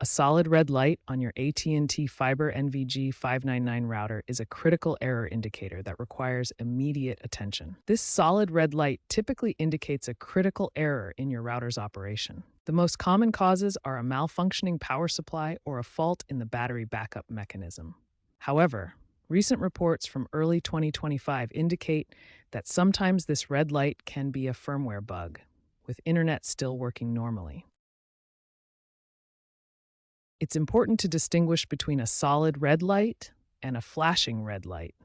A solid red light on your AT&T Fiber NVG599 router is a critical error indicator that requires immediate attention. This solid red light typically indicates a critical error in your router's operation. The most common causes are a malfunctioning power supply or a fault in the battery backup mechanism. However, recent reports from early 2025 indicate that sometimes this red light can be a firmware bug, with internet still working normally. It's important to distinguish between a solid red light and a flashing red light.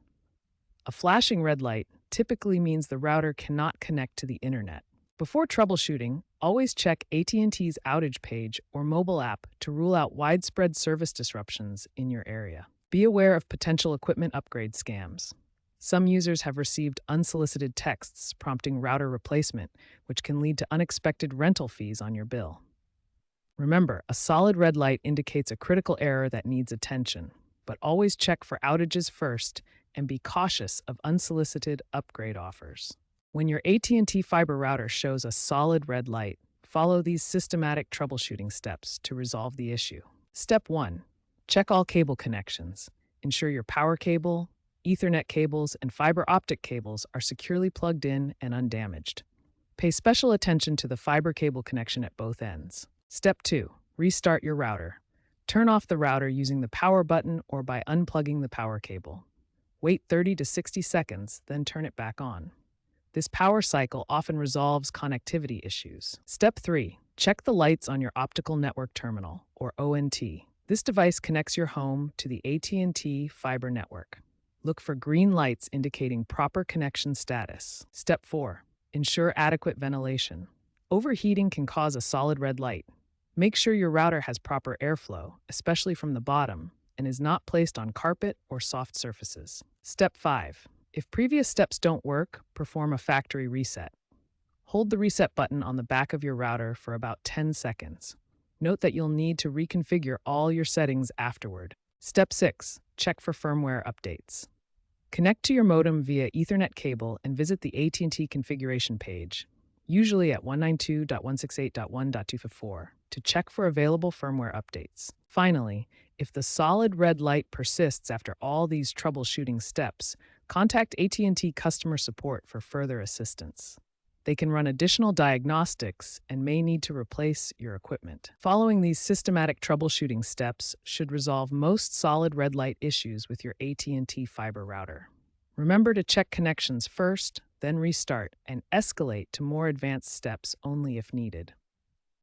A flashing red light typically means the router cannot connect to the internet. Before troubleshooting, always check AT&T's outage page or mobile app to rule out widespread service disruptions in your area. Be aware of potential equipment upgrade scams. Some users have received unsolicited texts prompting router replacement, which can lead to unexpected rental fees on your bill. Remember, a solid red light indicates a critical error that needs attention, but always check for outages first and be cautious of unsolicited upgrade offers. When your AT&T fiber router shows a solid red light, follow these systematic troubleshooting steps to resolve the issue. Step 1. Check all cable connections. Ensure your power cable, Ethernet cables, and fiber optic cables are securely plugged in and undamaged. Pay special attention to the fiber cable connection at both ends. Step 2. Restart your router. Turn off the router using the power button or by unplugging the power cable. Wait 30 to 60 seconds, then turn it back on. This power cycle often resolves connectivity issues. Step 3. Check the lights on your optical network terminal, or ONT. This device connects your home to the AT&T fiber network. Look for green lights indicating proper connection status. Step 4. Ensure adequate ventilation. Overheating can cause a solid red light. Make sure your router has proper airflow, especially from the bottom, and is not placed on carpet or soft surfaces. Step 5. If previous steps don't work, perform a factory reset. Hold the reset button on the back of your router for about 10 seconds. Note that you'll need to reconfigure all your settings afterward. Step 6. Check for firmware updates. Connect to your modem via Ethernet cable and visit the AT&T configuration page, usually at 192.168.1.254, to check for available firmware updates. Finally, if the solid red light persists after all these troubleshooting steps, contact AT&T customer support for further assistance. They can run additional diagnostics and may need to replace your equipment. Following these systematic troubleshooting steps should resolve most solid red light issues with your AT&T fiber router. Remember to check connections first, then restart, and escalate to more advanced steps only if needed.